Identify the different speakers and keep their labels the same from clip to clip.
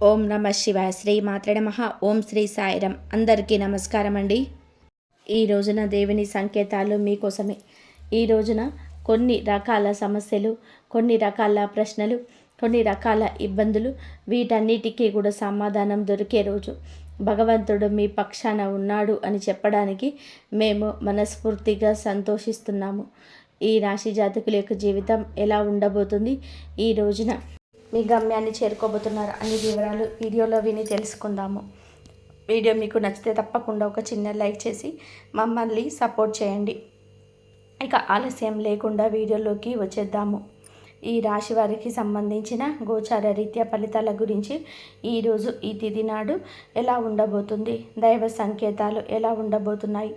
Speaker 1: ఓం నమ శివాయ. శ్రీ మాత్రే నమః. ఓం శ్రీ సాయిరం. అందరికీ నమస్కారం అండి. ఈ రోజున దేవుని సంకేతాలు మీకోసమే. ఈ రోజున కొన్ని రకాల సమస్యలు, కొన్ని రకాల ప్రశ్నలు, కొన్ని రకాల ఇబ్బందులు, వీటన్నిటికీ కూడా సమాధానం దొరికే రోజు. భగవంతుడు మీ పక్షాన ఉన్నాడు అని చెప్పడానికి మేము మనస్ఫూర్తిగా సంతోషిస్తున్నాము. ఈ రాశి జాతకుల యొక్క జీవితం ఎలా ఉండబోతుంది, ఈ రోజున మీ గమ్యాన్ని చేరుకోబోతున్నారు అన్ని వివరాలు వీడియోలో విని తెలుసుకుందాము. వీడియో మీకు నచ్చితే తప్పకుండా ఒక చిన్న లైక్ చేసి మమ్మల్ని సపోర్ట్ చేయండి. ఇక ఆలస్యం లేకుండా వీడియోలోకి వచ్చేద్దాము. ఈ రాశి వారికి సంబంధించిన గోచార రీత్యా ఫలితాల గురించి ఈరోజు ఈ తిథి నాడు ఎలా ఉండబోతుంది, దైవ సంకేతాలు ఎలా ఉండబోతున్నాయి,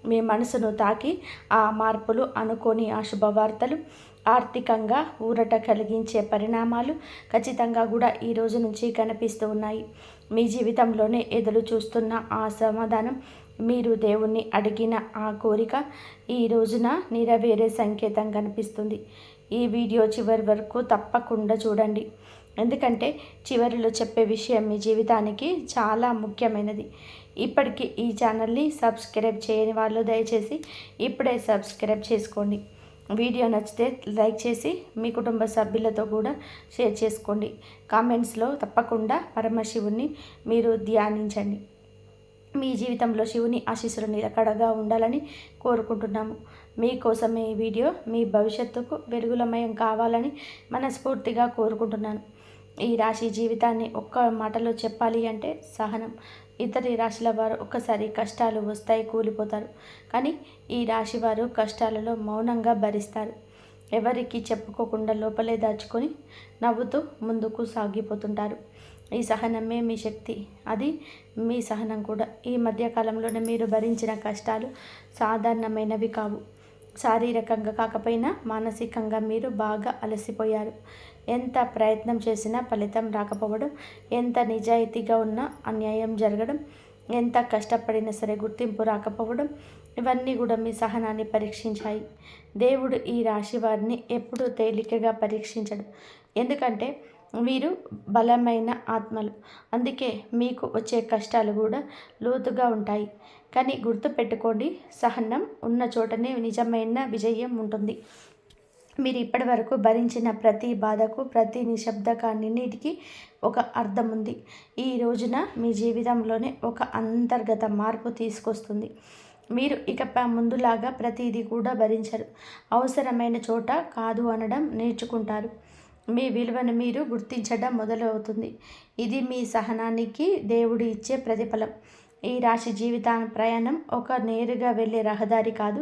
Speaker 1: మీ మనసును తాకి ఆ మార్పులు, అనుకోని ఆ శుభవార్తలు, ఆర్థికంగా ఊరట కలిగించే పరిణామాలు ఖచ్చితంగా కూడా ఈ రోజు నుంచి కనిపిస్తూ ఉన్నాయి. మీ జీవితంలోనే ఎదురు చూస్తున్న ఆ సమాధానం, మీరు దేవుణ్ణి అడిగిన ఆ కోరిక ఈ రోజున నెరవేరే సంకేతం కనిపిస్తుంది. ఈ వీడియో చివరి వరకు తప్పకుండా చూడండి, ఎందుకంటే చివరిలో చెప్పే విషయం మీ జీవితానికి చాలా ముఖ్యమైనది. ఇప్పటికీ ఈ ఛానల్ని సబ్స్క్రైబ్ చేయని వాళ్ళు దయచేసి ఇప్పుడే సబ్స్క్రైబ్ చేసుకోండి. వీడియో నచ్చితే లైక్ చేసి మీ కుటుంబ సభ్యులతో కూడా షేర్ చేసుకోండి. కామెంట్స్లో తప్పకుండా పరమశివుని మీరు ధ్యానించండి. మీ జీవితంలో శివుని ఆశీస్సులు నిలకడగా ఉండాలని కోరుకుంటున్నాము. మీకోసమే ఈ వీడియో మీ భవిష్యత్తుకు వెలుగులమయం కావాలని మనస్ఫూర్తిగా కోరుకుంటున్నాను. ఈ రాశి జీవితాన్ని ఒక్క మాటలో చెప్పాలి అంటే సహనం. ఇతర రాశుల వారు ఒక్కసారి కష్టాలు వస్తాయి, కూలిపోతారు. కానీ ఈ రాశి వారు కష్టాలలో మౌనంగా భరిస్తారు. ఎవరికి చెప్పుకోకుండా లోపలే దాచుకొని నవ్వుతూ ముందుకు సాగిపోతుంటారు. ఈ సహనమే మీ శక్తి, అది మీ సహనం కూడా. ఈ మధ్యకాలంలోనే మీరు భరించిన కష్టాలు సాధారణమైనవి కావు. శారీరకంగా కాకపోయినా మానసికంగా మీరు బాగా అలసిపోయారు. ఎంత ప్రయత్నం చేసినా ఫలితం రాకపోవడం, ఎంత నిజాయితీగా ఉన్నా అన్యాయం జరగడం, ఎంత కష్టపడినా సరే గుర్తింపు రాకపోవడం, ఇవన్నీ కూడా మీ సహనాన్ని పరీక్షించాయి. దేవుడు ఈ రాశి వారిని ఎప్పుడూ తేలికగా పరీక్షించడు, ఎందుకంటే మీరు బలమైన ఆత్మలు. అందుకే మీకు వచ్చే కష్టాలు కూడా లోతుగా ఉంటాయి. కానీ గుర్తుపెట్టుకోండి, సహనం ఉన్న చోటనే నిజమైన విజయం ఉంటుంది. మీరు ఇప్పటి వరకు భరించిన ప్రతి బాధకు, ప్రతి నిశ్శబ్దకాన్నిటికీ ఒక అర్థం ఉంది. ఈ రోజున మీ జీవితంలోనే ఒక అంతర్గత మార్పు తీసుకొస్తుంది. మీరు ఇక ముందులాగా ప్రతిదీ కూడా భరించరు. అవసరమైన చోట కాదు అనడం నేర్చుకుంటారు. మీ విలువను మీరు గుర్తించడం మొదలవుతుంది. ఇది మీ సహనానికి దేవుడు ఇచ్చే ప్రతిఫలం. ఈ రాశి జీవిత ప్రయాణం ఒక నేరుగా వెళ్ళే రహదారి కాదు,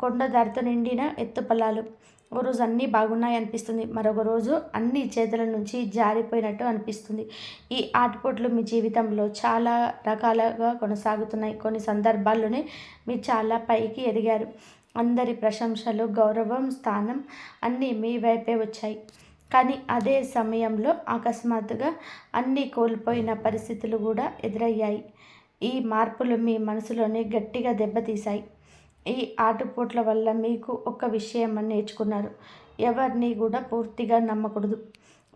Speaker 1: కొండ ధరతో నిండిన ఎత్తుపల్లాలు. ఓ రోజు అన్నీ బాగున్నాయి అనిపిస్తుంది, మరొక రోజు అన్ని చేతుల నుంచి జారిపోయినట్టు అనిపిస్తుంది. ఈ ఆటుపోట్లు మీ జీవితంలో చాలా రకాలుగా కొనసాగుతున్నాయి. కొన్ని సందర్భాల్లోనే మీరు చాలా పైకి ఎదిగారు. అందరి ప్రశంసలు, గౌరవం, స్థానం అన్నీ మీ వైపే వచ్చాయి. కానీ అదే సమయంలో అకస్మాత్తుగా అన్నీ కోల్పోయిన పరిస్థితులు కూడా ఎదురయ్యాయి. ఈ మార్పులు మీ మనసులోనే గట్టిగా దెబ్బతీశాయి. ఈ ఆటుపోట్ల వల్ల మీకు ఒక విషయం నేర్చుకున్నారు: ఎవరిని కూడా పూర్తిగా నమ్మకూడదు.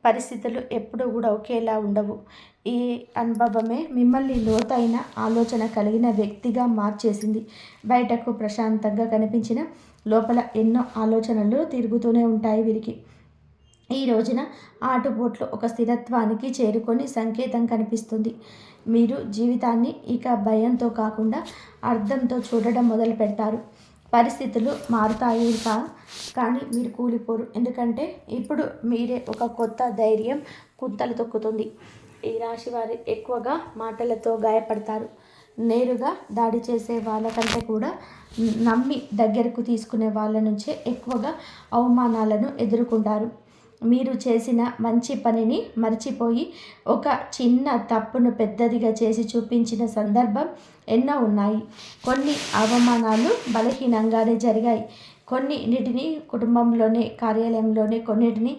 Speaker 1: పరిస్థితులు ఎప్పుడూ కూడా ఒకేలా ఉండవు. ఈ అనుభవమే మిమ్మల్ని లోతైన ఆలోచన కలిగిన వ్యక్తిగా మార్చేసింది. బయటకు ప్రశాంతంగా కనిపించిన లోపల ఎన్నో ఆలోచనలు తిరుగుతూనే ఉంటాయి వీరికి. ఈ రోజున ఆటుపోట్లు ఒక స్థిరత్వానికి చేరుకొని సంకేతం కనిపిస్తుంది. మీరు జీవితాన్ని ఇక భయంతో కాకుండా అర్థంతో చూడడం మొదలు పెడతారు. పరిస్థితులు మారుతాయి కానీ మీరు కూలిపోరు, ఎందుకంటే ఇప్పుడు మీరే ఒక కొత్త ధైర్యం కుంతలు తొక్కుతుంది. ఈ రాశి వారు ఎక్కువగా మాటలతో గాయపడతారు. నేరుగా దాడి చేసే వాళ్ళకంటే కూడా నమ్మి దగ్గరకు తీసుకునే వాళ్ళ నుంచే ఎక్కువగా అవమానాలను ఎదుర్కొంటారు. మీరు చేసిన మంచి పనిని మర్చిపోయి ఒక చిన్న తప్పును పెద్దదిగా చేసి చూపించిన సందర్భం ఎన్నో ఉన్నాయి. కొన్ని అవమానాలు బలహీనంగానే జరిగాయి. కొన్నిటిని కుటుంబంలోనే, కార్యాలయంలోనే, కొన్నిటిని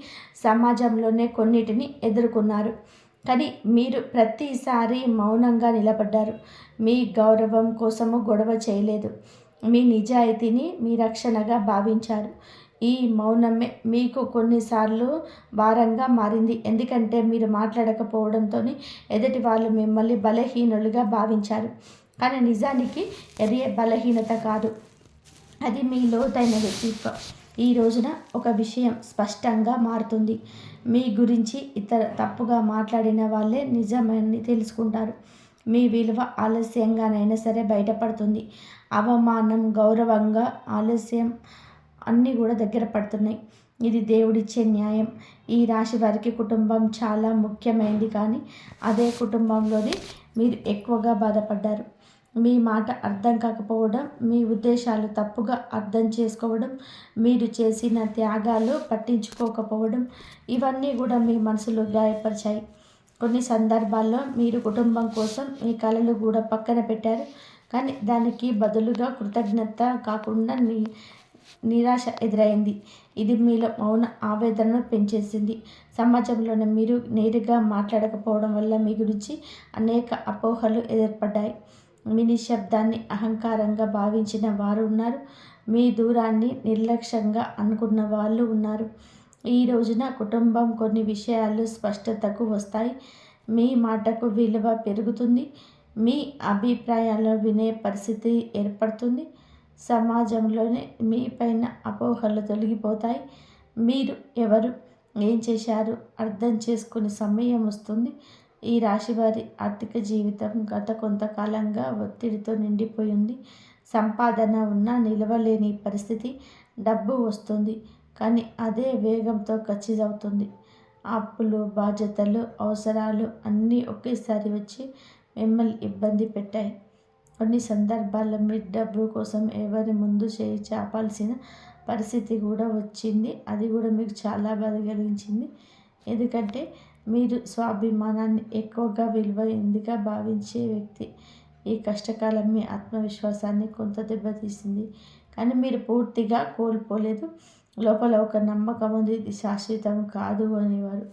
Speaker 1: సమాజంలోనే, కొన్నిటిని ఎదుర్కొన్నారు. కానీ మీరు ప్రతిసారి మౌనంగా నిలబడ్డారు. మీ గౌరవం కోసము గొడవ చేయలేదు. మీ నిజాయితీని మీ రక్షణగా భావించారు. ఈ మౌనమే మీకు కొన్నిసార్లు భారంగా మారింది. ఎందుకంటే మీరు మాట్లాడకపోవడంతో ఎదుటి వాళ్ళు మిమ్మల్ని బలహీనులుగా భావించారు. కానీ నిజానికి అది బలహీనత కాదు, అది మీ లోతైన వ్యక్తిత్వం. ఈ రోజున ఒక విషయం స్పష్టంగా మారుతుంది. మీ గురించి ఇతర తప్పుగా మాట్లాడిన వాళ్ళే నిజమని తెలుసుకుంటారు. మీ విలువ ఆలస్యంగానైనా సరే బయటపడుతుంది. అవమానం, గౌరవంగా ఆలస్యం అన్నీ కూడా దగ్గర పడుతున్నాయి. ఇది దేవుడిచ్చే న్యాయం. ఈ రాశి వారికి కుటుంబం చాలా ముఖ్యమైనది, కానీ అదే కుటుంబంలోనే మీరు ఎక్కువగా బాధపడ్డారు. మీ మాట అర్థం కాకపోవడం, మీ ఉద్దేశాలు తప్పుగా అర్థం చేసుకోవడం, మీరు చేసిన త్యాగాలు పట్టించుకోకపోవడం, ఇవన్నీ కూడా మీ మనసులో గాయపరిచాయి. కొన్ని సందర్భాల్లో మీరు కుటుంబం కోసం మీ కలలు కూడా పక్కన పెట్టారు. కానీ దానికి బదులుగా కృతజ్ఞత కాకుండా నిరాశ ఎదురైంది. ఇది మీలో మౌన ఆవేదనను పెంచేసింది. సమాజంలోనే మీరు నేరుగా మాట్లాడకపోవడం వల్ల మీ గురించి అనేక అపోహలు ఏర్పడ్డాయి. మీ నిశ్శబ్దాన్ని అహంకారంగా భావించిన వారు ఉన్నారు. మీ దూరాన్ని నిర్లక్ష్యంగా అనుకున్న వాళ్ళు ఉన్నారు. ఈ రోజున కుటుంబం కొన్ని విషయాలు స్పష్టతకు వస్తాయి. మీ మాటకు విలువ పెరుగుతుంది. మీ అభిప్రాయాలను వినే పరిస్థితి ఏర్పడుతుంది. సమాజంలోనే మీ పైన అపోహలు తొలగిపోతాయి. మీరు ఎవరు, ఏం చేశారు అర్థం చేసుకునే సమయం వస్తుంది. ఈ రాశివారి ఆర్థిక జీవితం గత కొంతకాలంగా ఒత్తిడితో నిండిపోయింది. సంపాదన ఉన్నా నిలవలేని పరిస్థితి. డబ్బు వస్తుంది, కానీ అదే వేగంతో ఖర్చవుతుంది. అప్పులు, బాధ్యతలు, అవసరాలు అన్నీ ఒకేసారి వచ్చి మిమ్మల్ని ఇబ్బంది పెట్టాయి. కొన్ని సందర్భాల్లో మీరు డబ్బు కోసం ఎవరి ముందు చేయి చాపాల్సిన పరిస్థితి కూడా వచ్చింది. అది కూడా మీకు చాలా బాధ కలిగించింది. ఎందుకంటే మీరు స్వాభిమానాన్ని ఎక్కువగా విలువైందిగా భావించే వ్యక్తి. ఈ కష్టకాలం మీ ఆత్మవిశ్వాసాన్ని కొంత దెబ్బతీసింది, కానీ మీరు పూర్తిగా కోల్పోలేదు. లోపల ఒక నమ్మకం ఉంది, ఇది శాశ్వతం కాదు అనేవారు.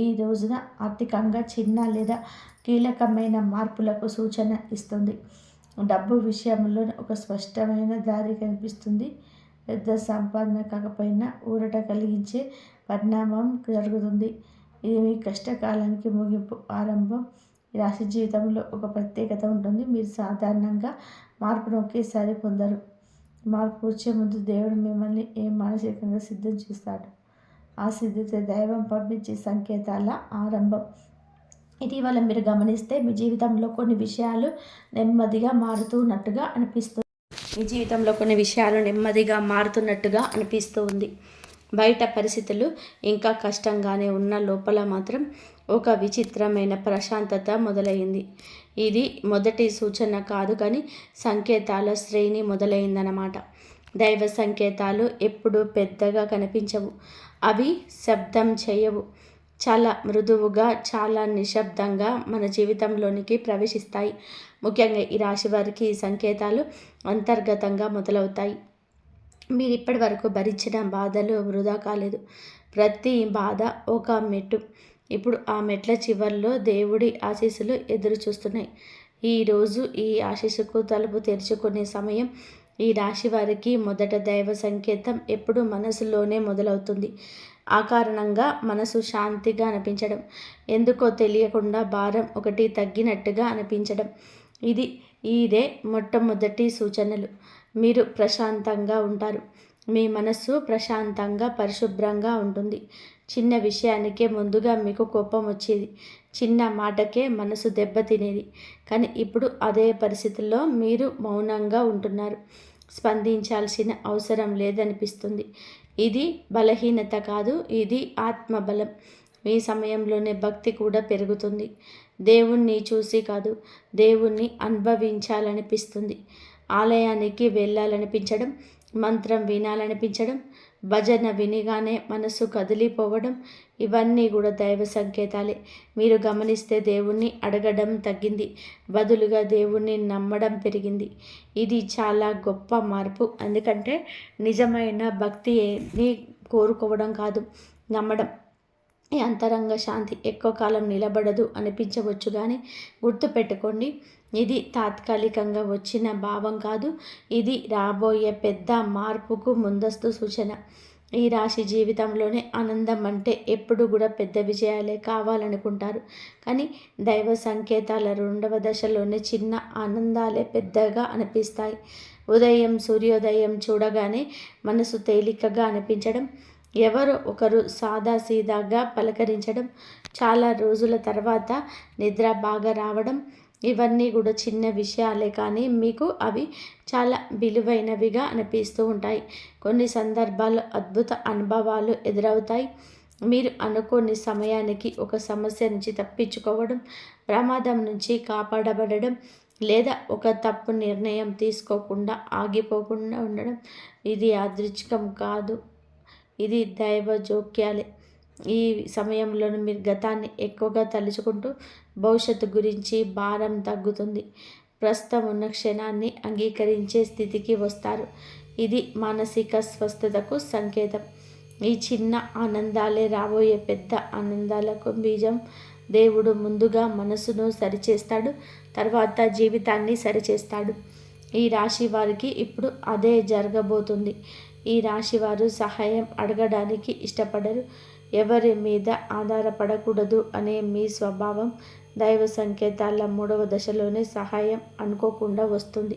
Speaker 1: ఈ రోజున ఆర్థికంగా చిన్న లేదా కీలకమైన మార్పులకు సూచన ఇస్తుంది. డబ్బు విషయంలో ఒక స్పష్టమైన దారి కనిపిస్తుంది. పెద్ద సంపాదన కాకపోయినా ఊరట కలిగించే పరిణామం జరుగుతుంది. ఇది మీ కష్టకాలానికి ముగింపు, ఆరంభం. ఈ రాశి జీవితంలో ఒక ప్రత్యేకత ఉంటుంది. మీరు సాధారణంగా మార్పును ఒకేసారి పొందరు. మార్పు వచ్చే ముందు దేవుడు మిమ్మల్ని మానసికంగా సిద్ధం చేస్తాడు. ఆ సిద్ధత దైవం పంపించే సంకేతాల ఆరంభం. ఇటీవల మీరు గమనిస్తే మీ జీవితంలో కొన్ని విషయాలు నెమ్మదిగా మారుతున్నట్టుగా అనిపిస్తుంది. మీ జీవితంలో కొన్ని విషయాలు నెమ్మదిగా మారుతున్నట్టుగా అనిపిస్తూ ఉంది. బయట పరిస్థితులు ఇంకా కష్టంగానే ఉన్న లోపల మాత్రం ఒక విచిత్రమైన ప్రశాంతత మొదలైంది. ఇది మొదటి సూచన కాదు, కానీ సంకేతాల శ్రేణి మొదలైందన్నమాట. దైవ సంకేతాలు ఎప్పుడు పెద్దగా కనిపించవు. అవి శబ్దం చేయవు. చాలా మృదువుగా, చాలా నిశ్శబ్దంగా మన జీవితంలోనికి ప్రవేశిస్తాయి. ముఖ్యంగా ఈ రాశి వారికి ఈ సంకేతాలు అంతర్గతంగా మొదలవుతాయి. మీరు ఇప్పటి వరకు భరించిన బాధలు వృధా కాలేదు. ప్రతి బాధ ఒక మెట్టు. ఇప్పుడు ఆ మెట్ల చివర్లో దేవుడి ఆశీస్సులు ఎదురు చూస్తున్నాయి. ఈరోజు ఈ ఆశీస్సుకు తలుపు తెరుచుకునే సమయం. ఈ రాశి వారికి మొదట దైవ సంకేతం ఎప్పుడు మనసులోనే మొదలవుతుంది. ఆ కారణంగా మనసు శాంతిగా అనిపించడం, ఎందుకో తెలియకుండా భారం ఒకటి తగ్గినట్టుగా అనిపించడం, ఇదే మొట్టమొదటి సూచనలు. మీరు ప్రశాంతంగా ఉంటారు. మీ మనస్సు ప్రశాంతంగా, పరిశుభ్రంగా ఉంటుంది. చిన్న విషయానికే ముందుగా మీకు కోపం వచ్చేది. చిన్న మాటకే మనసు దెబ్బతినేది. కానీ ఇప్పుడు అదే పరిస్థితుల్లో మీరు మౌనంగా ఉంటున్నారు. స్పందించాల్సిన అవసరం లేదనిపిస్తుంది. ఇది బలహీనత కాదు, ఇది ఆత్మబలం. ఈ సమయంలోనే భక్తి కూడా పెరుగుతుంది. దేవుణ్ణి చూసి కాదు, దేవుణ్ణి అనుభవించాలనిపిస్తుంది. ఆలయానికి వెళ్ళాలనిపించడం, మంత్రం వినాలనిపించడం, భజన వినిగానే మనసు కదిలిపోవడం, ఇవన్నీ కూడా దైవ సంకేతాలే. మీరు గమనిస్తే దేవుణ్ణి అడగడం తగ్గింది, బదులుగా దేవుణ్ణి నమ్మడం పెరిగింది. ఇది చాలా గొప్ప మార్పు. ఎందుకంటే నిజమైన భక్తిని కోరుకోవడం కాదు, నమ్మడం. ఈ అంతరంగ శాంతి ఎక్కువ కాలం నిలబడదు అనిపించవచ్చు, కానీ గుర్తుపెట్టుకోండి, ఇది తాత్కాలికంగా వచ్చిన భావం కాదు. ఇది రాబోయే పెద్ద మార్పుకు ముందస్తు సూచన. ఈ రాశి జీవితంలోనే ఆనందం అంటే ఎప్పుడు కూడా పెద్ద విజయాలే కావాలనుకుంటారు. కానీ దైవ సంకేతాల 2వ దశలోనే చిన్న ఆనందాలే పెద్దగా అనిపిస్తాయి. ఉదయం సూర్యోదయం చూడగానే మనసు తేలికగా అనిపించడం, ఎవరో ఒకరు సాదాసీదాగా పలకరించడం, చాలా రోజుల తర్వాత నిద్ర బాగా రావడం, ఇవన్నీ కూడా చిన్న విషయాలే కానీ మీకు అవి చాలా విలువైనవిగా అనిపిస్తూ ఉంటాయి. కొన్ని సందర్భాల్లో అద్భుత అనుభవాలు ఎదురవుతాయి. మీరు అనుకోని సమయానికి ఒక సమస్య నుంచి తప్పించుకోవడం, ప్రమాదం నుంచి కాపాడబడడం, లేదా ఒక తప్పు నిర్ణయం తీసుకోకుండా ఆగిపోకుండా ఉండడం, ఇది యాదృచ్ఛికం కాదు, ఇది దైవ జోక్యాలే. ఈ సమయంలోనూ మీరు గతాన్ని ఎక్కువగా తలుచుకుంటూ భవిష్యత్తు గురించి భారం తగ్గుతుంది. ప్రస్తుతం ఉన్న క్షణాన్ని అంగీకరించే స్థితికి వస్తారు. ఇది మానసిక స్వస్థతకు సంకేతం. ఈ చిన్న ఆనందాలే రాబోయే పెద్ద ఆనందాలకు బీజం. దేవుడు ముందుగా మనసును సరిచేస్తాడు, తర్వాత జీవితాన్ని సరిచేస్తాడు. ఈ రాశి వారికి ఇప్పుడు అదే జరగబోతుంది. ఈ రాశి వారు సహాయం అడగడానికి ఇష్టపడరు. ఎవరి మీద ఆధారపడకూడదు అనే మీ స్వభావం దైవ సంకేతాల 3వ దశలోనే సహాయం అనుకోకుండా వస్తుంది.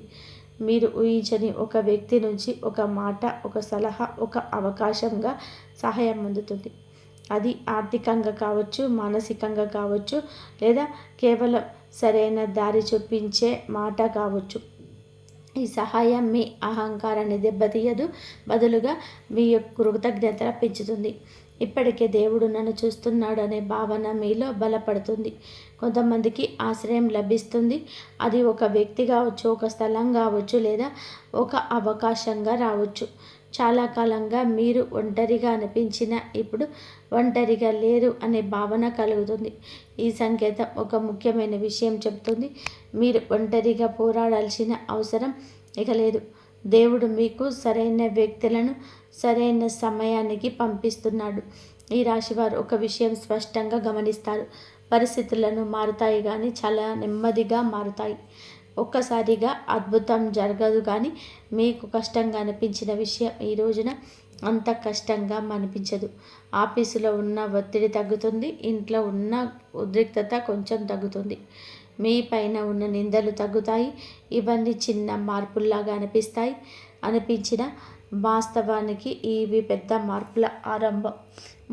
Speaker 1: మీరు ఊహించని ఒక వ్యక్తి నుంచి ఒక మాట, ఒక సలహా, ఒక అవకాశంగా సహాయం అందుతుంది. అది ఆర్థికంగా కావచ్చు, మానసికంగా కావచ్చు, లేదా కేవలం సరైన దారి చూపించే మాట కావచ్చు. ఈ సహాయం మీ అహంకారాన్ని దెబ్బతీయదు, బదులుగా మీ యొక్క కృతజ్ఞత పెంచుతుంది. ఇప్పటికే దేవుడు నన్ను చూస్తున్నాడు అనే భావన మీలో బలపడుతుంది. కొంతమందికి ఆశ్రయం లభిస్తుంది. అది ఒక వ్యక్తి కావచ్చు, ఒక స్థలం కావచ్చు, లేదా ఒక అవకాశంగా రావచ్చు. చాలా కాలంగా మీరు ఒంటరిగా అనిపించిన ఇప్పుడు ఒంటరిగా లేరు అనే భావన కలుగుతుంది. ఈ సంకేతం ఒక ముఖ్యమైన విషయం చెబుతుంది. మీరు ఒంటరిగా పోరాడాల్సిన అవసరం ఇక లేదు. దేవుడు మీకు సరైన వ్యక్తులను సరైన సమయానికి పంపిస్తున్నాడు. ఈ రాశివారు ఒక విషయం స్పష్టంగా గమనిస్తారు. పరిస్థితులను మారుతాయి కానీ చాలా నెమ్మదిగా మారుతాయి. ఒక్కసారిగా అద్భుతం జరగదు కానీ మీకు కష్టంగా అనిపించిన విషయం ఈ రోజున అంత కష్టంగా అనిపించదు. ఆఫీసులో ఉన్న ఒత్తిడి తగ్గుతుంది. ఇంట్లో ఉన్న ఉద్రిక్తత కొంచెం తగ్గుతుంది. మీ పైన ఉన్న నిందలు తగ్గుతాయి. ఇవన్నీ చిన్న మార్పుల్లాగా అనిపించిన వాస్తవానికి ఇవి పెద్ద మార్పుల ఆరంభం.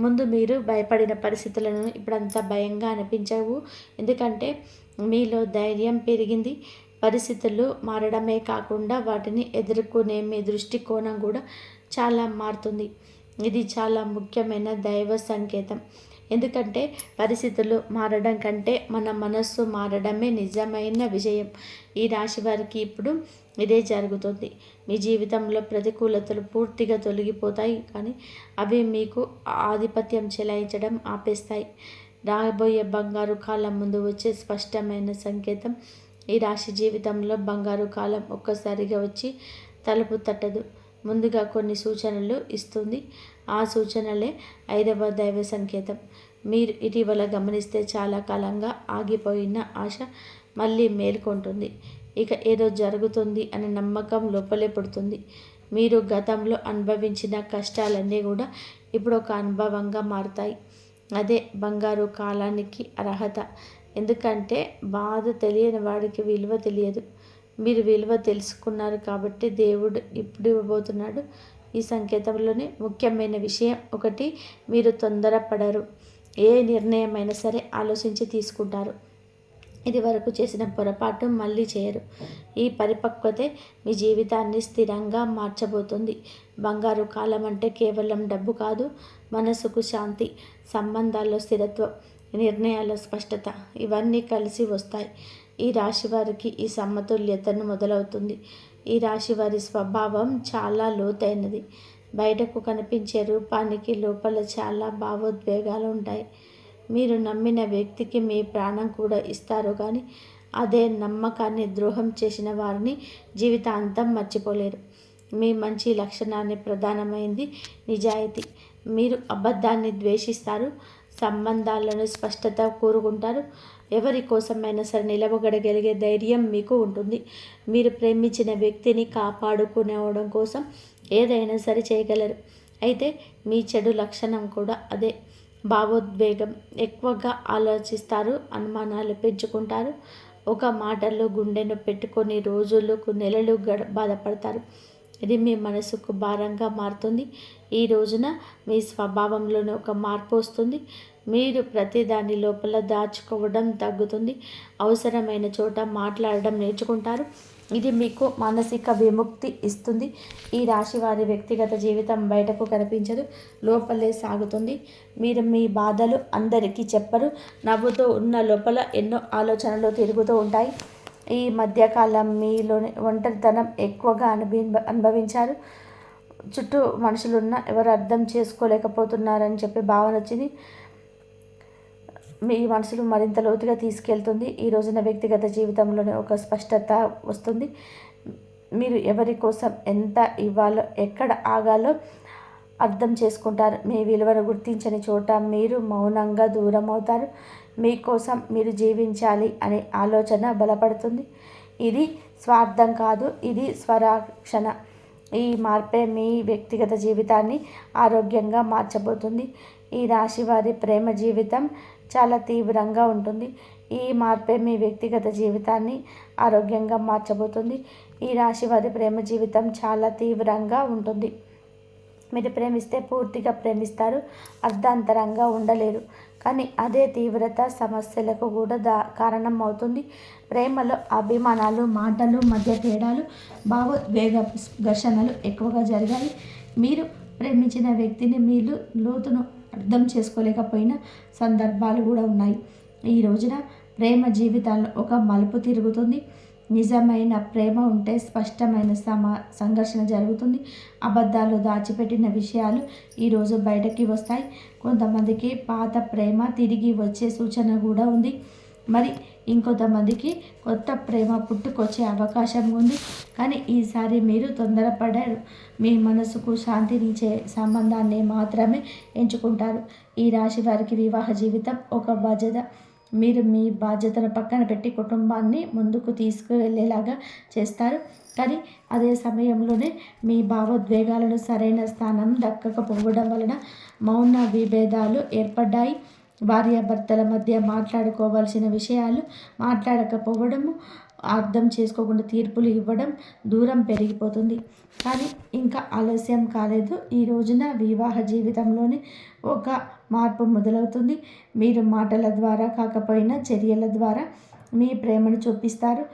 Speaker 1: ముందు మీరు భయపడిన పరిస్థితులను ఇప్పుడంతా భయంగా అనిపించవు. ఎందుకంటే మీలో ధైర్యం పెరిగింది. పరిస్థితులు మారడమే కాకుండా వాటిని ఎదుర్కొనే మీ దృష్టికోణం కూడా చాలా మారుతుంది. ఇది చాలా ముఖ్యమైన దైవ సంకేతం. ఎందుకంటే పరిస్థితులు మారడం కంటే మన మనస్సు మారడమే నిజమైన విజయం. ఈ రాశి వారికి ఇప్పుడు ఇదే జరుగుతుంది. మీ జీవితంలో ప్రతికూలతలు పూర్తిగా తొలగిపోతాయి కానీ అవి మీకు ఆధిపత్యం చెలాయించడం ఆపేస్తాయి. రాబోయే బంగారు కాలం ముందు వచ్చే స్పష్టమైన సంకేతం. ఈ రాశి జీవితంలో బంగారు కాలం ఒక్కసారిగా వచ్చి తలుపు తట్టదు. ముందుగా కొన్ని సూచనలు ఇస్తుంది. ఆ సూచనలే 5వ దైవ సంకేతం. మీరు ఇటీవల గమనిస్తే చాలా కాలంగా ఆగిపోయిన ఆశ మళ్ళీ మేల్కొంటుంది. ఇక ఏదో జరుగుతుంది అనే నమ్మకం లోపలే పుడుతుంది. మీరు గతంలో అనుభవించిన కష్టాలన్నీ కూడా ఇప్పుడు ఒక అనుభవంగా మారుతాయి. అదే బంగారు కాలానికి అర్హత. ఎందుకంటే బాధ తెలియని వాడికి విలువ తెలియదు. మీరు విలువ తెలుసుకున్నారు కాబట్టి దేవుడు ఇప్పుడు ఇవ్వబోతున్నాడు. ఈ సంకేతంలోనే ముఖ్యమైన విషయం ఒకటి, మీరు తొందరపడరు. ఏ నిర్ణయమైనా సరే ఆలోచించి తీసుకుంటారు. ఇది వరకు చేసిన పొరపాటు మళ్ళీ చేయరు. ఈ పరిపక్వతే మీ జీవితాన్ని స్థిరంగా మార్చబోతుంది. బంగారు కాలం అంటే కేవలం డబ్బు కాదు, మనసుకు శాంతి, సంబంధాల్లో స్థిరత్వం, నిర్ణయాల స్పష్టత, ఇవన్నీ కలిసి వస్తాయి. ఈ రాశి వారికి ఈ సమతుల్యతను మొదలవుతుంది. ఈ రాశి వారి స్వభావం చాలా లోతైనది. బయటకు కనిపించే రూపానికి లోపల చాలా భావోద్వేగాలు ఉంటాయి. మీరు నమ్మిన వ్యక్తికి మీ ప్రాణం కూడా ఇస్తారు కానీ అదే నమ్మకాన్ని ద్రోహం చేసిన వారిని జీవితాంతం మర్చిపోలేరు. మీ మంచి లక్షణాన్ని ప్రధానమైంది నిజాయితీ. మీరు అబద్ధాన్ని ద్వేషిస్తారు. సంబంధాలను స్పష్టత కోరుకుంటారు. ఎవరి కోసమైనా సరే నిలబడగలిగే ధైర్యం మీకు ఉంటుంది. మీరు ప్రేమించిన వ్యక్తిని కాపాడుకోవడం కోసం ఏదైనా సరే చేయగలరు. అయితే మీ చెడు లక్షణం కూడా అదే. భావోద్వేగం, ఎక్కువగా ఆలోచిస్తారు, అనుమానాలు పెంచుకుంటారు. ఒక మాటల్లో గుండెను పెట్టుకొని రోజులు నెలలు బాధపడతారు. ఇది మీ మనసుకు భారంగా మారుతుంది. ఈ రోజున మీ స్వభావంలోనే ఒక మార్పు వస్తుంది. మీరు ప్రతి దాని లోపల దాచుకోవడం తగ్గుతుంది. అవసరమైన చోట మాట్లాడడం నేర్చుకుంటారు. ఇది మీకు మానసిక విముక్తి ఇస్తుంది. ఈ రాశి వారి వ్యక్తిగత జీవితం బయటకు కనిపించదు, లోపలే సాగుతుంది. మీరు మీ బాధలు అందరికీ చెప్పరు. నవ్వుతూ ఉన్న లోపల ఎన్నో ఆలోచనలు తిరుగుతూ ఉంటాయి. ఈ మధ్యకాలం మీలోని ఒంటరితనం ఎక్కువగా అనుభవించారు. చుట్టూ మనుషులున్న ఎవరు అర్థం చేసుకోలేకపోతున్నారని చెప్పి భావన వచ్చింది. మీ మనసులు మరింత లోతుగా తీసుకెళ్తుంది. ఈ రోజున వ్యక్తిగత జీవితంలోనే ఒక స్పష్టత వస్తుంది. మీరు ఎవరి కోసం ఎంత ఇవ్వాలో, ఎక్కడ ఆగాలో అర్థం చేసుకుంటారు. మీ విలువను గుర్తించని చోట మీరు మౌనంగా దూరం అవుతారు. మీకోసం మీరు జీవించాలి అనే ఆలోచన బలపడుతుంది. ఇది స్వార్థం కాదు, ఇది స్వరక్షణ. ఈ మార్పే మీ వ్యక్తిగత జీవితాన్ని ఆరోగ్యంగా మార్చబోతుంది. ఈ రాశి వారి ప్రేమ జీవితం చాలా తీవ్రంగా ఉంటుంది. ఈ మార్పే మీ వ్యక్తిగత జీవితాన్ని ఆరోగ్యంగా మార్చబోతుంది. ఈ రాశి వారి ప్రేమ జీవితం చాలా తీవ్రంగా ఉంటుంది. మీరు ప్రేమిస్తే పూర్తిగా ప్రేమిస్తారు, అర్ధాంతరంగా ఉండలేరు. కానీ అదే తీవ్రత సమస్యలకు కూడా కారణం అవుతుంది. ప్రేమలో అభిమానాలు, మాటలు మధ్య తేడాలు, భావోద్వేగ ఘర్షణలు ఎక్కువగా జరిగాయి. మీరు ప్రేమించిన వ్యక్తిని మీరు లోతును అర్థం చేసుకోలేకపోయిన సందర్భాలు కూడా ఉన్నాయి. ఈ రోజున ప్రేమ జీవితాల్లో ఒక మలుపు తిరుగుతుంది. నిజమైన ప్రేమ ఉంటే స్పష్టమైన సంఘర్షణ జరుగుతుంది. అబద్ధాలు, దాచిపెట్టిన విషయాలు ఈరోజు బయటకి వస్తాయి. కొంతమందికి పాత ప్రేమ తిరిగి వచ్చే సూచన కూడా ఉంది. మరి ఇంకొంతమందికి కొత్త ప్రేమ పుట్టుకొచ్చే అవకాశం ఉంది. కానీ ఈసారి మీరు తొందరపడారు. మీ మనసుకు శాంతినిచ్చే సంబంధాన్ని మాత్రమే ఎంచుకుంటారు. ఈ రాశి వారికి వివాహ జీవితం ఒక బాధ్యత. మీరు మీ బాధ్యతను పక్కన పెట్టి కుటుంబాన్ని ముందుకు తీసుకువెళ్ళేలాగా చేస్తారు. కానీ అదే సమయంలోనే మీ భావోద్వేగాలను సరైన స్థానం దక్కకపోవడం వలన మౌన విభేదాలు ఏర్పడ్డాయి. భార్యాభర్తల మధ్య మాట్లాడుకోవాల్సిన విషయాలు మాట్లాడకపోవడము, అర్థం చేసుకోకుండా తీర్పులు ఇవ్వడం, దూరం పెరిగిపోతుంది. కానీ ఇంకా ఆలస్యం కాలేదు. ఈ రోజున వివాహ జీవితంలోని ఒక మార్పు మొదలవుతుంది. మీరు మాటల ద్వారా కాకపోయినా చర్యల ద్వారా మీ ప్రేమను చూపిస్తారు.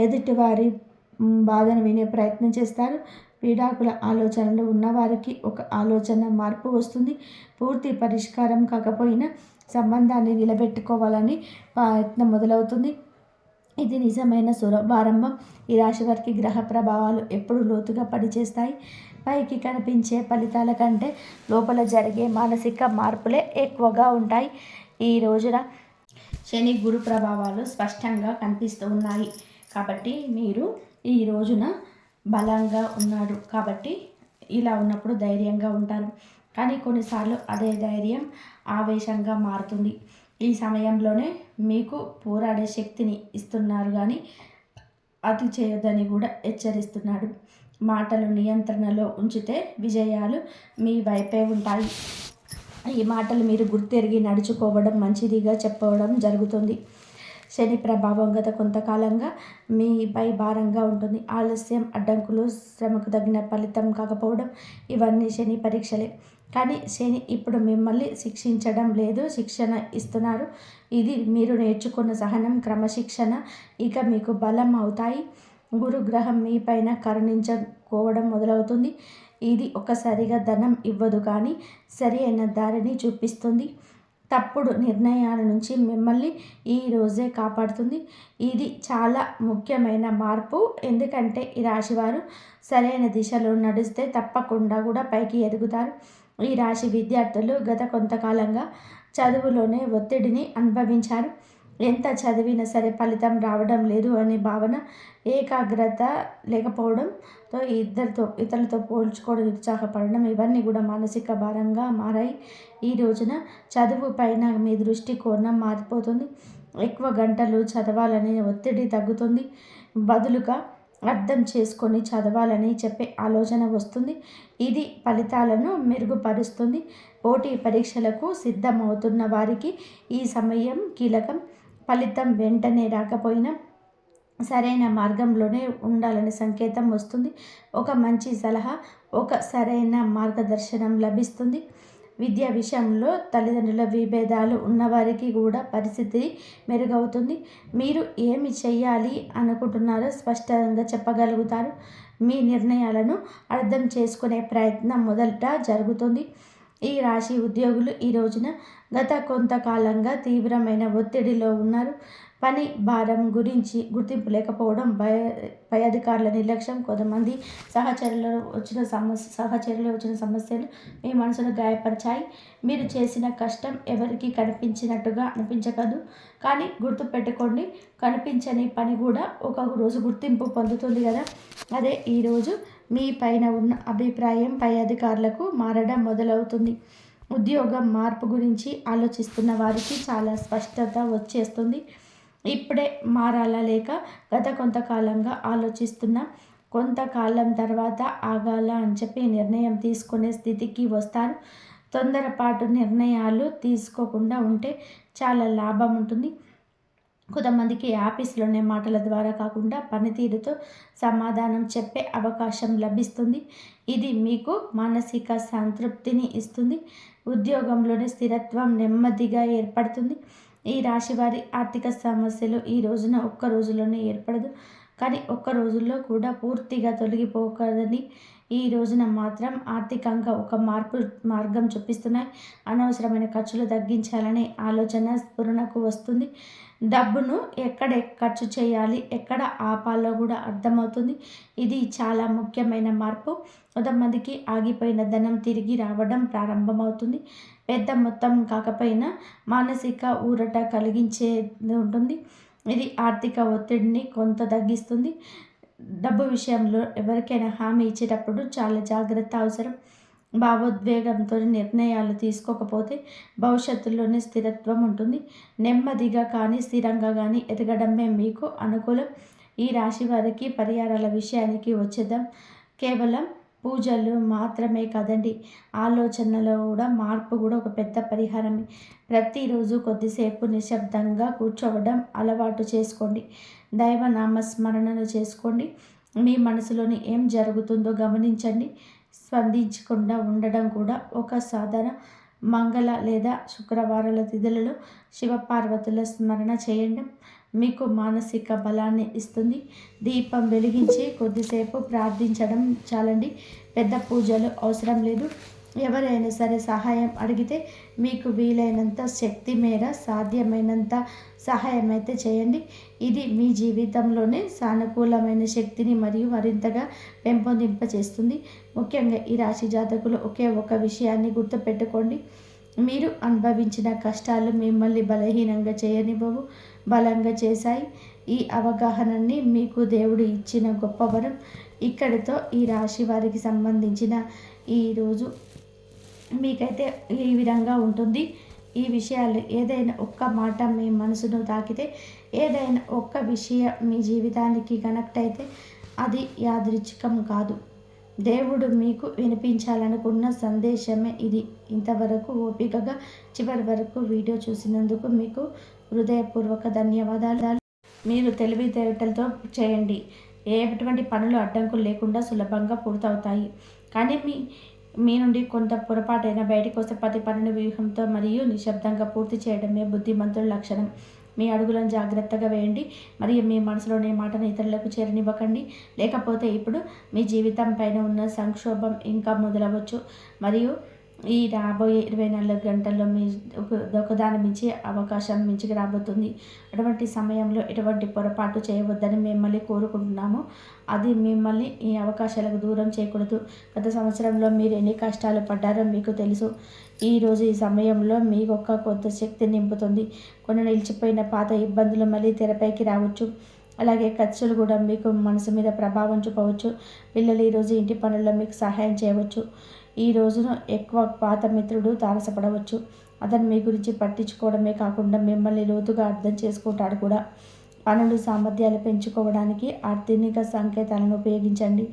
Speaker 1: ఎదుటివారి బాధను వినే ప్రయత్నం చేస్తారు. విడాకుల ఆలోచనలు ఉన్నవారికి ఒక ఆలోచన మార్పు వస్తుంది. పూర్తి పరిష్కారం కాకపోయినా సంబంధాన్ని నిలబెట్టుకోవాలని ప్రయత్నం మొదలవుతుంది. ఇది నిజమైన శుభారంభం. ఈ రాశి వారికి గ్రహ ప్రభావాలు ఎప్పుడు లోతుగా పనిచేస్తాయి. పైకి కనిపించే ఫలితాల కంటే లోపల జరిగే మానసిక మార్పులే ఎక్కువగా ఉంటాయి. ఈ రోజున శని, గురు ప్రభావాలు స్పష్టంగా కనిపిస్తూ ఉన్నాయి. కాబట్టి మీరు ఈ రోజున బలంగా ఉన్నాడు. కాబట్టి ఇలా ఉన్నప్పుడు ధైర్యంగా ఉంటారు. కానీ కొన్నిసార్లు అదే ధైర్యం ఆవేశంగా మారుతుంది. ఈ సమయంలోనే మీకు పోరాడే శక్తిని ఇస్తున్నారు, కానీ అతి చేయొద్దని కూడా హెచ్చరిస్తున్నాడు. మాటలు నియంత్రణలో ఉంచితే విజయాలు మీ వైపే ఉంటాయి. ఈ మాటలు మీరు గుర్తెరిగి నడుచుకోవడం మంచిదిగా చెప్పవడం జరుగుతుంది. శని ప్రభావం గత కొంతకాలంగా మీపై భారంగా ఉంటుంది. ఆలస్యం, అడ్డంకులు, శ్రమకు తగిన ఫలితం కాకపోవడం ఇవన్నీ శని పరీక్షలే. కానీ శని ఇప్పుడు మిమ్మల్ని శిక్షించడం లేదు, శిక్షణ ఇస్తున్నారు. ఇది మీరు నేర్చుకున్న సహనం, క్రమశిక్షణ ఇక మీకు బలం అవుతాయి. గురుగ్రహం మీ పైన కరుణించుకోవడం మొదలవుతుంది. ఇది ఒక్కసారిగా ధనం ఇవ్వదు, కానీ సరి అయిన దారిని చూపిస్తుంది. తప్పుడు నిర్ణయాల నుంచి మిమ్మల్ని ఈ రోజే కాపాడుతుంది. ఇది చాలా ముఖ్యమైన మార్పు. ఎందుకంటే ఈ రాశివారు సరైన దిశలో నడిస్తే తప్పకుండా కూడా పైకి ఎదుగుతారు. ఈ రాశి విద్యార్థులు గత కొంతకాలంగా చదువులోనే ఒత్తిడిని అనుభవించారు. ఎంత చదివినా సరే ఫలితం రావడం లేదు అనే భావన, ఏకాగ్రత లేకపోవడంతో ఇతరులతో పోల్చుకోవడం, నిరుత్సాహపడడం ఇవన్నీ కూడా మానసిక భారంగా మారాయి. ఈ రోజున చదువు పైన మీ దృష్టి కోణం మారిపోతుంది. ఎక్కువ గంటలు చదవాలనే ఒత్తిడి తగ్గుతుంది. బదులుగా అర్థం చేసుకొని చదవాలని చెప్పే ఆలోచన వస్తుంది. ఇది ఫలితాలను మెరుగుపరుస్తుంది. పోటీ పరీక్షలకు సిద్ధమవుతున్న వారికి ఈ సమయం కీలకం. ఫలితం వెంటనే రాకపోయినా సరైన మార్గంలోనే ఉండాలని సంకేతం వస్తుంది. ఒక మంచి సలహా, ఒక సరైన మార్గదర్శనం లభిస్తుంది. విద్యా విషయంలో తల్లిదండ్రుల విభేదాలు ఉన్నవారికి కూడా పరిస్థితి మెరుగవుతుంది. మీరు ఏమి చేయాలి అనుకుంటున్నారో స్పష్టంగా చెప్పగలుగుతారు. మీ నిర్ణయాలను అర్థం చేసుకునే ప్రయత్నం మొదట జరుగుతుంది. ఈ రాశి ఉద్యోగులు ఈ రోజున గత కొంతకాలంగా తీవ్రమైన ఒత్తిడిలో ఉన్నారు. పని భారం గురించి గుర్తింపు లేకపోవడం, పై అధికారుల నిర్లక్ష్యం, కొంతమంది సహచరులు వచ్చిన సమస్యలు మీ మనసును గాయపరిచాయి. మీరు చేసిన కష్టం ఎవరికి కనిపించినట్టుగా అనిపించకదు. కానీ గుర్తుపెట్టుకోండి, కనిపించని పని కూడా ఒక రోజు గుర్తింపు పొందుతుంది కదా. అదే ఈరోజు మీ పైన ఉన్న అభిప్రాయం పై అధికారులకు మారడం మొదలవుతుంది. ఉద్యోగం మార్పు గురించి ఆలోచిస్తున్న వారికి చాలా స్పష్టత వచ్చేస్తుంది. ఇప్పుడే మారాలా లేక గత కొంతకాలంగా ఆలోచిస్తున్న కొంతకాలం తర్వాత ఆగాల అని చెప్పి నిర్ణయం తీసుకునే స్థితికి వస్తారు. తొందరపాటు నిర్ణయాలు తీసుకోకుండా ఉంటే చాలా లాభం ఉంటుంది. కొంతమందికి ఆఫీస్లోనే మాటల ద్వారా కాకుండా పనితీరుతో సమాధానం చెప్పే అవకాశం లభిస్తుంది. ఇది మీకు మానసిక సంతృప్తిని ఇస్తుంది. ఉద్యోగంలోని స్థిరత్వం నెమ్మదిగా ఏర్పడుతుంది. ఈ రాశి వారి ఆర్థిక సమస్యలు ఈ రోజున ఒక్క రోజులోనే ఏర్పడదు, కానీ ఒక్క రోజుల్లో కూడా పూర్తిగా తొలగిపోకదని ఈ రోజున మాత్రం ఆర్థికంగా ఒక మార్గం చూపిస్తున్నాయి. అనవసరమైన ఖర్చులు తగ్గించాలనే ఆలోచన స్ఫురణకు వస్తుంది. డబ్బును ఎక్కడ ఖర్చు చేయాలి, ఎక్కడ ఆపాలో కూడా అర్థమవుతుంది. ఇది చాలా ముఖ్యమైన మార్పు. కొంతమందికి ఆగిపోయిన ధనం తిరిగి రావడం ప్రారంభమవుతుంది. పెద్ద మొత్తం కాకపోయినా మానసిక ఊరట కలిగించేది ఉంటుంది. ఇది ఆర్థిక ఒత్తిడిని కొంత తగ్గిస్తుంది. డబ్బు విషయంలో ఎవరికైనా హామీ ఇచ్చేటప్పుడు చాలా జాగ్రత్త అవసరం. భావోద్వేగంతో నిర్ణయాలు తీసుకోకపోతే భవిష్యత్తులోనే స్థిరత్వం ఉంటుంది. నెమ్మదిగా కానీ స్థిరంగా కానీ ఎదగడమే మీకు అనుకూలం. ఈ రాశి వారికి పరిహారాల విషయానికి వచ్చేద్దాం. కేవలం పూజలు మాత్రమే కాదండి, ఆలోచనలో కూడా మార్పు కూడా ఒక పెద్ద పరిహారమే. ప్రతిరోజు కొద్దిసేపు నిశ్శబ్దంగా కూర్చోవడం అలవాటు చేసుకోండి. దైవనామస్మరణలు చేసుకోండి. మీ మనసులోని ఏం జరుగుతుందో గమనించండి. స్పందించకుండా ఉండడం కూడా ఒక సాధన. మంగళ లేదా శుక్రవారాల తిథులలో శివపార్వతుల స్మరణ చేయండి, మీకు మానసిక బలాన్ని ఇస్తుంది. దీపం వెలిగించి కొద్దిసేపు ప్రార్థించడం చాలండి. పెద్ద పూజలు అవసరం లేదు. ఎవరైనా సరే సహాయం అడిగితే మీకు వీలైనంత శక్తి మేర సాధ్యమైనంత సహాయం అయితే చేయండి. ఇది మీ జీవితంలోనే సానుకూలమైన శక్తిని మరియు మరింతగా పెంపొందింపచేస్తుంది. ముఖ్యంగా ఈ రాశి జాతకులు ఒకే ఒక విషయాన్ని గుర్తుపెట్టుకోండి. మీరు అనుభవించిన కష్టాలు మిమ్మల్ని బలహీనంగా చేయనివ్వవు, బలంగా చేశాయి. ఈ అవగాహనని మీకు దేవుడు ఇచ్చిన గొప్ప వరం. ఇక్కడితో ఈ రాశి వారికి సంబంధించిన ఈరోజు మీకైతే ఈ విధంగా ఉంటుంది. ఈ విషయాలు ఏదైనా ఒక్క మాట మీ మనసును తాకితే, ఏదైనా ఒక్క విషయం మీ జీవితానికి కనెక్ట్ అయితే అది యాదృచ్ఛికం కాదు. దేవుడు మీకు వినిపించాలనుకున్న సందేశమే ఇది. ఇంతవరకు ఓపికగా చివరి వరకు వీడియో చూసినందుకు మీకు హృదయపూర్వక ధన్యవాదాలు. మీరు తెలివితేటలతో చేయండి. ఎటువంటి పనులు అడ్డంకులు లేకుండా సులభంగా పూర్తవుతాయి. కానీ మీ నుండి కొంత పొరపాటైనా బయటకు వస్తే ప్రతి పనిని వ్యూహంతో మరియు నిశ్శబ్దంగా పూర్తి చేయడమే బుద్ధిమంతుల లక్షణం. మీ అడుగులను జాగ్రత్తగా వేయండి మరియు మీ మనసులోని మాటను ఇతరులకు చేరనివ్వకండి. లేకపోతే ఇప్పుడు మీ జీవితం పైన ఉన్న సంక్షోభం ఇంకా మొదలవచ్చు మరియు ఈ రాబోయే 24 గంటల్లో మీ ఒకదాని మించి అవకాశం మించికి రాబోతుంది. అటువంటి సమయంలో ఎటువంటి పొరపాటు చేయవద్దని మిమ్మల్ని కోరుకుంటున్నాము. అది మిమ్మల్ని ఈ అవకాశాలకు దూరం చేయకూడదు. గత సంవత్సరంలో మీరు ఎన్ని కష్టాలు పడ్డారో మీకు తెలుసు. ఈరోజు ఈ సమయంలో మీకు ఒక కొత్త శక్తి నింపుతుంది. కొన్ని నిలిచిపోయిన పాత ఇబ్బందులు మళ్ళీ తెరపైకి రావచ్చు. అలాగే ఖర్చులు కూడా మీకు మనసు మీద ప్రభావం చూపవచ్చు. పిల్లలు ఈరోజు ఇంటి పనుల్లో మీకు సహాయం చేయవచ్చు. ఈ రోజున ఎక్కువ పాత మిత్రుడు తారసపడవచ్చు. అతను మీ గురించి పట్టించుకోవడమే కాకుండా మిమ్మల్ని లోతుగా అర్థం చేసుకుంటాడు కూడా. పనులు సామర్థ్యాలు పెంచుకోవడానికి ఆర్థిక సంకేతాలను ఉపయోగించండి.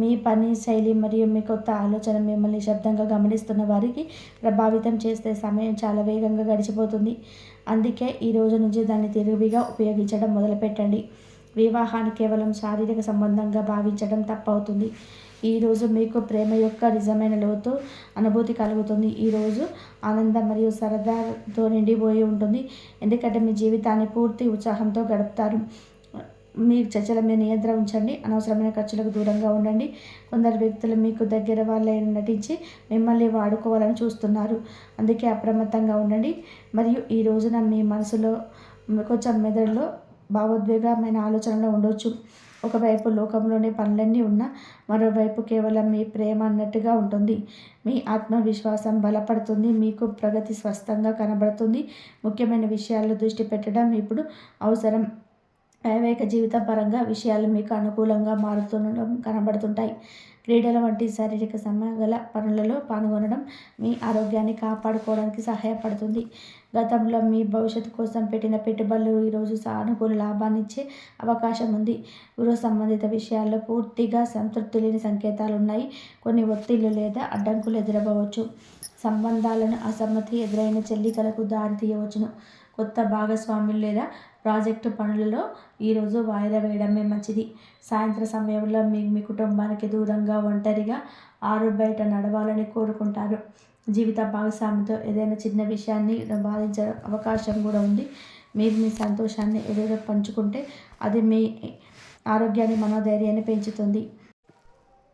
Speaker 1: మీ పని శైలి మరియు మీ కొత్త ఆలోచన మిమ్మల్ని శబ్దంగా గమనిస్తున్న వారికి ప్రభావితం చేస్తే సమయం చాలా వేగంగా గడిచిపోతుంది. అందుకే ఈ రోజు నుంచి దాన్ని తెలివిగా ఉపయోగించడం మొదలుపెట్టండి. వివాహాన్ని కేవలం శారీరక సంబంధంగా భావించడం తప్పవుతుంది. ఈరోజు మీకు ప్రేమ యొక్క నిజమైన లోతు అనుభూతి కలుగుతుంది. ఈరోజు ఆనందం మరియు సరదాతో నిండిపోయి ఉంటుంది, ఎందుకంటే మీ జీవితాన్ని పూర్తి ఉత్సాహంతో గడుపుతారు. మీ చర్చల మీద నియంత్రణ ఉంచండి. అనవసరమైన ఖర్చులకు దూరంగా ఉండండి. కొందరు వ్యక్తులు మీకు దగ్గర వాళ్ళని నటించి మిమ్మల్ని వాడుకోవాలని చూస్తున్నారు, అందుకే అప్రమత్తంగా ఉండండి. మరియు ఈ రోజున మీ మనసులో కొంచెం మెదడులో భావోద్వేగమైన ఆలోచనలు ఉండొచ్చు. ఒకవైపు లోకంలోని పనులన్నీ ఉన్నా మరోవైపు కేవలం మీ ప్రేమ అన్నట్టుగా ఉంటుంది. మీ ఆత్మవిశ్వాసం బలపడుతుంది, మీకు ప్రగతి స్పష్టంగా కనబడుతుంది. ముఖ్యమైన విషయాల్లో దృష్టి పెట్టడం ఇప్పుడు అవసరం. వైవాహిక జీవితం పరంగా విషయాలు మీకు అనుకూలంగా మారుతుండడం కనబడుతుంటాయి. క్రీడల వంటి శారీరక సమగల పనులలో పాల్గొనడం మీ ఆరోగ్యాన్ని కాపాడుకోవడానికి సహాయపడుతుంది. గతంలో మీ భవిష్యత్తు కోసం పెట్టిన పెట్టుబడులు ఈరోజు సానుకూల లాభాన్ని ఇచ్చే అవకాశం ఉంది. గృహ సంబంధిత విషయాల్లో పూర్తిగా సంతృప్తి లేని సంకేతాలు ఉన్నాయి. కొన్ని ఒత్తిళ్లు లేదా అడ్డంకులు ఎదురవ్వచ్చు. సంబంధాలను అసమ్మతి ఎదురైన చెల్లికలకు దారి తీయవచ్చును. కొత్త భాగస్వాములు లేదా ప్రాజెక్టు పనులలో ఈరోజు వాయిదా వేయడమే మంచిది. సాయంత్రం సమయంలో మీ కుటుంబానికి దూరంగా ఒంటరిగా ఆరు బయట నడవాలని కోరుకుంటారు. జీవిత భాగస్వామితో ఏదైనా చిన్న విషయాన్ని బాధించే అవకాశం కూడా ఉంది. మీరు మీ సంతోషాన్ని ఏదైనా పంచుకుంటే అది మీ ఆరోగ్యాన్ని మనోధైర్యాన్ని పెంచుతుంది.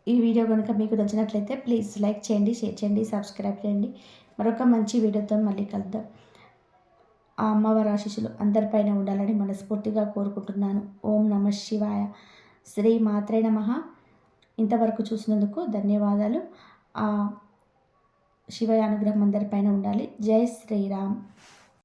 Speaker 1: ఈ వీడియో కనుక మీకు నచ్చినట్లయితే ప్లీజ్ లైక్ చేయండి, షేర్ చేయండి, సబ్స్క్రైబ్ చేయండి. మరొక మంచి వీడియోతో మళ్ళీ కలుద్దాం. ఆ అమ్మవారి ఆశీస్సులు అందరిపైన ఉండాలని మనస్ఫూర్తిగా కోరుకుంటున్నాను. ఓం నమః శివాయ. శ్రీ మాత్రే నమః. ఇంతవరకు చూసినందుకు ధన్యవాదాలు. ఆ శివయ్య అనుగ్రహం అందరిపైన ఉండాలి. జై శ్రీరామ్.